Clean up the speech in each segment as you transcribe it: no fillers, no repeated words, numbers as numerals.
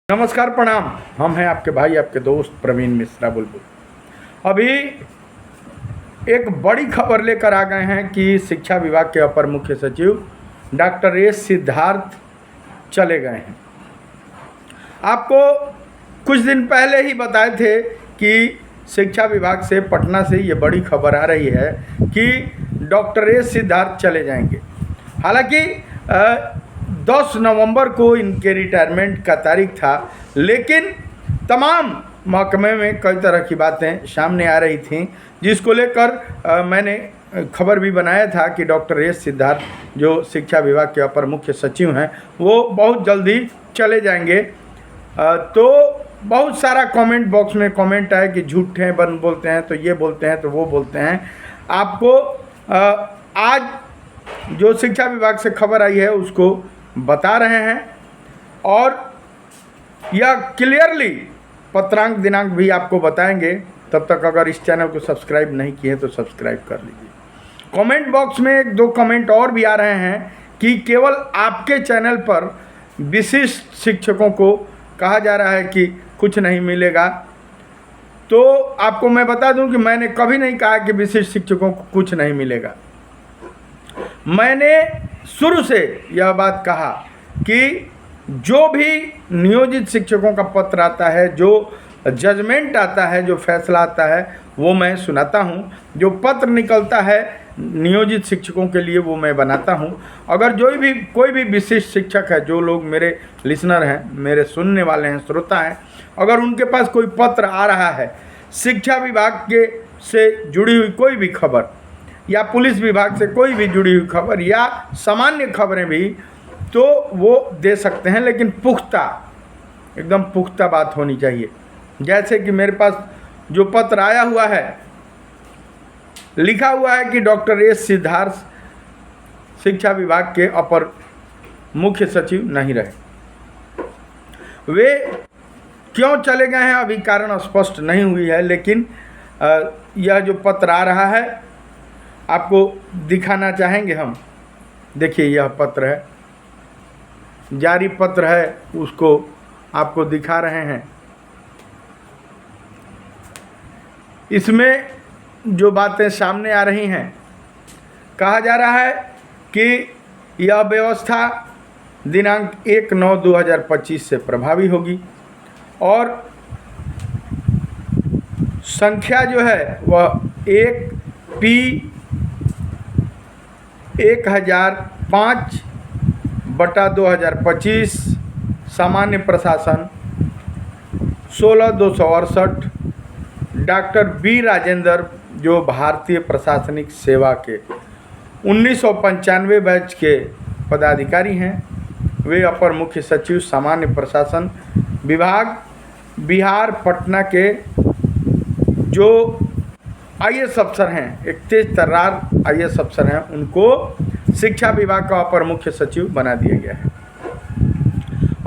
नमस्कार, प्रणाम। हम हैं आपके भाई, आपके दोस्त प्रवीण मिश्रा बुलबुल। अभी एक बड़ी खबर लेकर आ गए हैं कि शिक्षा विभाग के अपर मुख्य सचिव डॉक्टर एस सिद्धार्थ चले गए हैं। आपको कुछ दिन पहले ही बताए थे कि शिक्षा विभाग से, पटना से ये बड़ी खबर आ रही है कि डॉक्टर एस सिद्धार्थ चले जाएंगे। हालांकि 10 नवंबर को इनके रिटायरमेंट का तारीख था, लेकिन तमाम महकमे में कई तरह की बातें सामने आ रही थीं, जिसको लेकर मैंने खबर भी बनाया था कि डॉक्टर एस सिद्धार्थ जो शिक्षा विभाग के अपर मुख्य सचिव हैं, वो बहुत जल्दी चले जाएंगे। तो बहुत सारा कमेंट बॉक्स में कमेंट आए कि झूठे बन बोलते हैं, तो ये बोलते हैं, तो वो बोलते हैं। आपको आज जो शिक्षा विभाग से खबर आई है उसको बता रहे हैं, और यह क्लियरली पत्रांक दिनांक भी आपको बताएंगे। तब तक अगर इस चैनल को सब्सक्राइब नहीं किए तो सब्सक्राइब कर लीजिए। कमेंट बॉक्स में 1-2 कमेंट और भी आ रहे हैं कि केवल आपके चैनल पर विशिष्ट शिक्षकों को कहा जा रहा है कि कुछ नहीं मिलेगा। तो आपको मैं बता दूं कि मैंने कभी नहीं कहा कि विशिष्ट शिक्षकों को कुछ नहीं मिलेगा। मैंने शुरू से यह बात कहा कि जो भी नियोजित शिक्षकों का पत्र आता है, जो जजमेंट आता है, जो फैसला आता है, वो मैं सुनाता हूँ। जो पत्र निकलता है नियोजित शिक्षकों के लिए, वो मैं बनाता हूँ। अगर कोई भी विशिष्ट शिक्षक है, जो लोग मेरे लिसनर हैं, मेरे सुनने वाले हैं, श्रोता हैं, अगर उनके पास कोई पत्र आ रहा है शिक्षा विभाग के से जुड़ी हुई कोई भी खबर, या पुलिस विभाग से कोई भी जुड़ी हुई खबर, या सामान्य खबरें भी, तो वो दे सकते हैं, लेकिन पुख्ता, एकदम पुख्ता बात होनी चाहिए। जैसे कि मेरे पास जो पत्र आया हुआ है, लिखा हुआ है कि डॉक्टर एस सिद्धार्थ शिक्षा विभाग के अपर मुख्य सचिव नहीं रहे। वे क्यों चले गए हैं अभी कारण स्पष्ट नहीं हुई है, लेकिन यह जो पत्र आ रहा है आपको दिखाना चाहेंगे हम। देखिए, यह पत्र है, जारी पत्र है, उसको आपको दिखा रहे हैं। इसमें जो बातें सामने आ रही हैं, कहा जा रहा है कि यह व्यवस्था दिनांक 1/9/2025 से प्रभावी होगी, और संख्या जो है वह 1005/2025, सामान्य प्रशासन 16,268, डॉक्टर बी राजेंद्र जो भारतीय प्रशासनिक सेवा के 1995 बैच के पदाधिकारी हैं, वे अपर मुख्य सचिव सामान्य प्रशासन विभाग बिहार पटना के जो IAS अफसर हैं, एक तेज तर्रार IAS अफसर हैं, उनको शिक्षा विभाग का अपर मुख्य सचिव बना दिया गया है।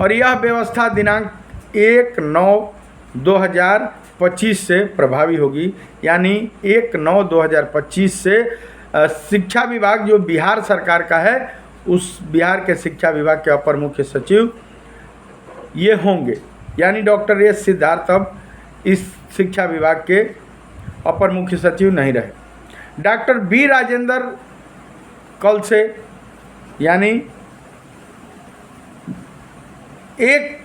और यह व्यवस्था दिनांक 1/9/2025 से प्रभावी होगी, यानी 1/9/2025 से शिक्षा विभाग जो बिहार सरकार का है, उस बिहार के शिक्षा विभाग के अपर मुख्य सचिव ये होंगे। यानी डॉक्टर एस सिद्धार्थ अब इस शिक्षा विभाग के अपर मुख्य सचिव नहीं रहे। डॉक्टर बी राजेंद्र कल से, यानी 1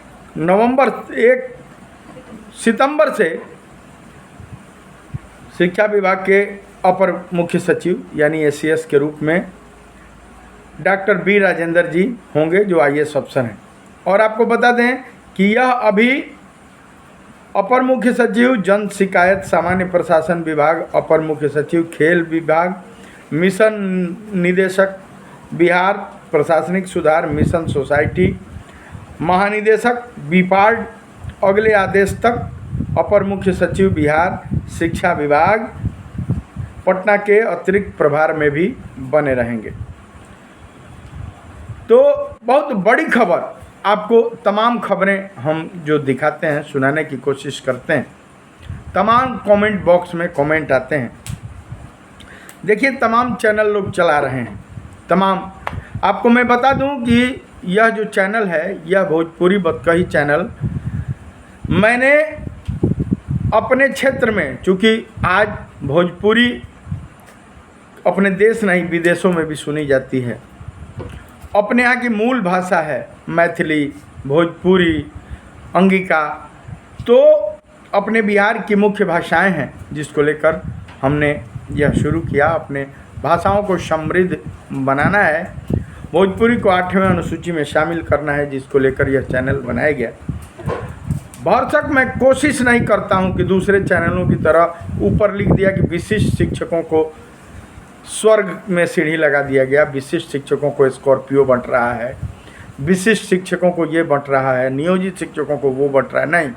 सितंबर से शिक्षा विभाग के अपर मुख्य सचिव यानी ACS के रूप में डॉक्टर बी राजेंद्र जी होंगे, जो IAS अफसर हैं। और आपको बता दें कि यह अभी अपर मुख्य सचिव जन शिकायत सामान्य प्रशासन विभाग, अपर मुख्य सचिव खेल विभाग, मिशन निदेशक बिहार प्रशासनिक सुधार मिशन सोसाइटी, महानिदेशक बीपार्ड, अगले आदेश तक अपर मुख्य सचिव बिहार शिक्षा विभाग पटना के अतिरिक्त प्रभार में भी बने रहेंगे। तो बहुत बड़ी खबर, आपको तमाम खबरें हम जो दिखाते हैं, सुनाने की कोशिश करते हैं। तमाम कमेंट बॉक्स में कमेंट आते हैं। देखिए, तमाम चैनल लोग चला रहे हैं, तमाम। आपको मैं बता दूं कि यह जो चैनल है, यह भोजपुरी बतकही चैनल मैंने अपने क्षेत्र में, चूँकि आज भोजपुरी अपने देश नहीं विदेशों में भी सुनी जाती है, अपने यहाँ की मूल भाषा है मैथिली, भोजपुरी, अंगिका, तो अपने बिहार की मुख्य भाषाएं हैं जिसको लेकर हमने यह शुरू किया। अपने भाषाओं को समृद्ध बनाना है, भोजपुरी को 8वें अनुसूची में शामिल करना है, जिसको लेकर यह चैनल बनाया गया। भरसक मैं कोशिश नहीं करता हूं कि दूसरे चैनलों की तरह ऊपर लिख दिया कि विशिष्ट शिक्षकों को स्वर्ग में सीढ़ी लगा दिया गया, विशिष्ट शिक्षकों को स्कॉर्पियो बंट रहा है, विशिष्ट शिक्षकों को ये बंट रहा है, नियोजित शिक्षकों को वो बंट रहा है। नहीं,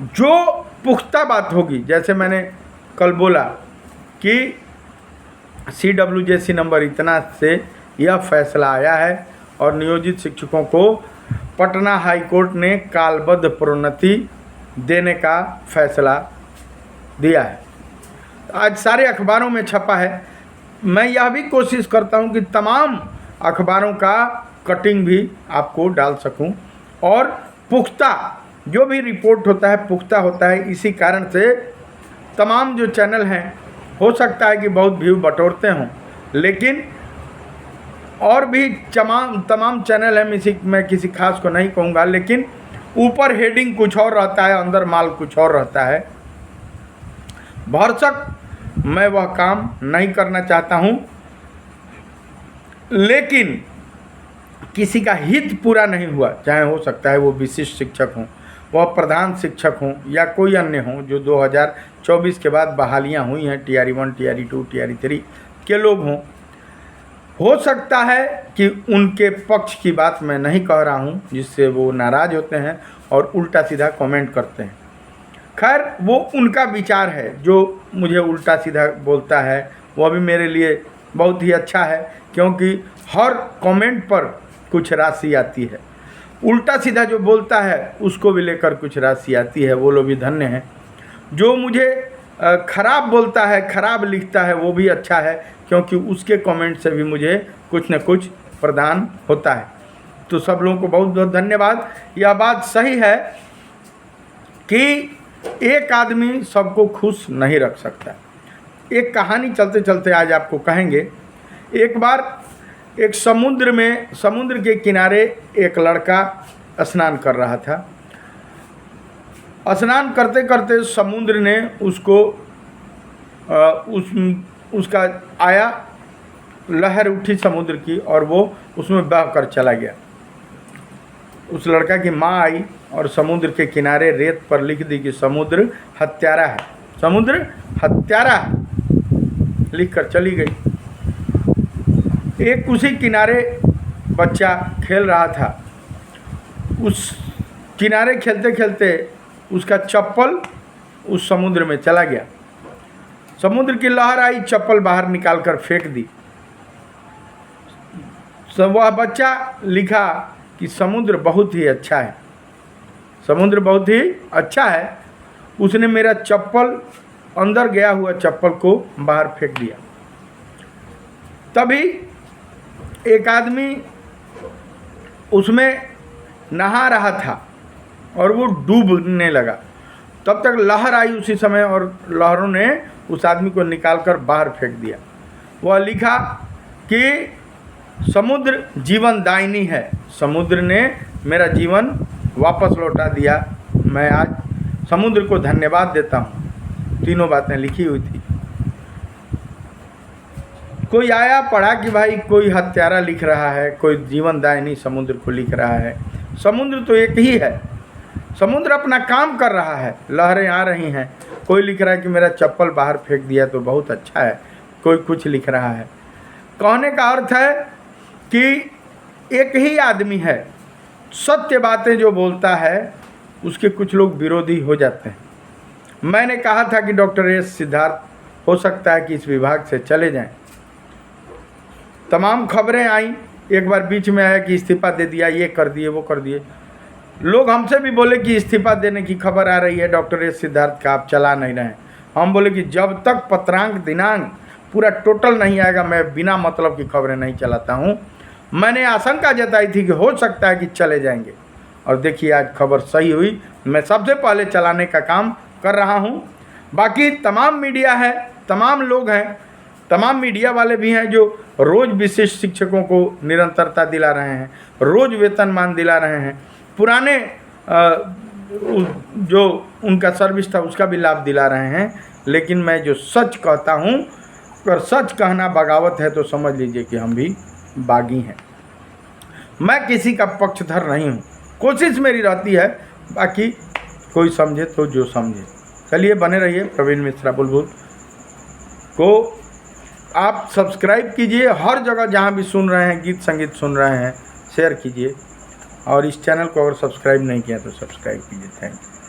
जो पुख्ता बात होगी, जैसे मैंने कल बोला कि CWJC नंबर इतना से यह फैसला आया है और नियोजित शिक्षकों को पटना हाई कोर्ट ने कालबद्ध प्रोन्नति देने का फैसला दिया है। आज सारे अखबारों में छपा है। मैं यह भी कोशिश करता हूं कि तमाम अखबारों का कटिंग भी आपको डाल सकूं, और पुख्ता जो भी रिपोर्ट होता है पुख्ता होता है। इसी कारण से तमाम जो चैनल हैं, हो सकता है कि बहुत व्यू बटोरते हों, लेकिन और भी तमाम चैनल हैं, मैं किसी खास को नहीं कहूँगा, लेकिन ऊपर हेडिंग कुछ और रहता है, अंदर माल कुछ और रहता है। भरसक मैं वह काम नहीं करना चाहता हूँ, लेकिन किसी का हित पूरा नहीं हुआ, चाहे हो सकता है वो विशिष्ट शिक्षक हों, वह प्रधान शिक्षक हों या कोई अन्य हों, जो 2024 के बाद बहालियां हुई हैं, TRE 1, TRE 2, TRE 3 के लोग हों। हो सकता है कि उनके पक्ष की बात मैं नहीं कह रहा हूं, जिससे वो नाराज़ होते हैं और उल्टा सीधा कमेंट करते हैं। खैर, वो उनका विचार है। जो मुझे उल्टा सीधा बोलता है वह भी मेरे लिए बहुत ही अच्छा है, क्योंकि हर कमेंट पर कुछ राशि आती है। उल्टा सीधा जो बोलता है उसको भी लेकर कुछ राशि आती है, वो लोग भी धन्य हैं। जो मुझे खराब बोलता है, खराब लिखता है, वो भी अच्छा है, क्योंकि उसके कमेंट से भी मुझे कुछ न कुछ प्रदान होता है। तो सब लोगों को बहुत बहुत धन्यवाद। यह बात सही है कि एक आदमी सबको खुश नहीं रख सकता। एक कहानी चलते चलते आज आपको कहेंगे। एक बार एक समुद्र के किनारे एक लड़का स्नान कर रहा था। स्नान करते करते समुद्र ने उसको उसका आया, लहर उठी समुद्र की और वो उसमें बह कर चला गया। उस लड़का की माँ आई और समुद्र के किनारे रेत पर लिख दी कि समुद्र हत्यारा है, समुद्र हत्यारा है, लिख कर चली गई। एक उसी किनारे बच्चा खेल रहा था। उस किनारे खेलते खेलते उसका चप्पल उस समुद्र में चला गया। समुद्र की लहर आई, चप्पल बाहर निकाल कर फेंक दी। वह बच्चा लिखा कि समुद्र बहुत ही अच्छा है, समुद्र बहुत ही अच्छा है। उसने मेरा चप्पल, अंदर गया हुआ चप्पल को बाहर फेंक दिया। तभी एक आदमी उसमें नहा रहा था और वो डूबने लगा। तब तक लहर आई उसी समय और लहरों ने उस आदमी को निकालकर बाहर फेंक दिया। वह लिखा कि समुद्र जीवनदायिनी है, समुद्र ने मेरा जीवन वापस लौटा दिया। मैं आज समुद्र को धन्यवाद देता हूँ। तीनों बातें लिखी हुई थी। कोई आया पढ़ा कि भाई कोई हत्यारा लिख रहा है, कोई जीवनदायिनी समुद्र को लिख रहा है। समुद्र तो एक ही है, समुद्र अपना काम कर रहा है, लहरें आ रही हैं। कोई लिख रहा है कि मेरा चप्पल बाहर फेंक दिया तो बहुत अच्छा है, कोई कुछ लिख रहा है। कहने का अर्थ है कि एक ही आदमी है, सत्य बातें जो बोलता है उसके कुछ लोग विरोधी हो जाते हैं। मैंने कहा था कि डॉक्टर एस सिद्धार्थ हो सकता है कि इस विभाग से चले जाएं। तमाम खबरें आई, एक बार बीच में आया कि इस्तीफा दे दिया, ये कर दिए, वो कर दिए। लोग हमसे भी बोले कि इस्तीफा देने की खबर आ रही है डॉक्टर एस सिद्धार्थ का, आप चला नहीं रहे। हम बोले कि जब तक पत्रांक दिनांक पूरा टोटल नहीं आएगा मैं बिना मतलब की खबरें नहीं चलाता हूँ। मैंने आशंका जताई थी कि हो सकता है कि चले जाएंगे, और देखिए आज खबर सही हुई। मैं सबसे पहले चलाने का काम कर रहा हूँ। बाकी तमाम मीडिया है, तमाम लोग हैं, तमाम मीडिया वाले भी हैं जो रोज़ विशिष्ट शिक्षकों को निरंतरता दिला रहे हैं, रोज़ वेतनमान दिला रहे हैं, पुराने जो उनका सर्विस था उसका भी लाभ दिला रहे हैं। लेकिन मैं जो सच कहता हूँ, अगर सच कहना बगावत है तो समझ लीजिए कि हम भी बागी हैं। मैं किसी का पक्षधर नहीं हूँ, कोशिश मेरी रहती है, बाकी कोई समझे तो जो समझे। चलिए बने रहिए प्रवीण मिश्रा बुलबुल को आप सब्सक्राइब कीजिए, हर जगह जहाँ भी सुन रहे हैं, गीत संगीत सुन रहे हैं, शेयर कीजिए। और इस चैनल को अगर सब्सक्राइब नहीं किया तो सब्सक्राइब कीजिए। Thank you.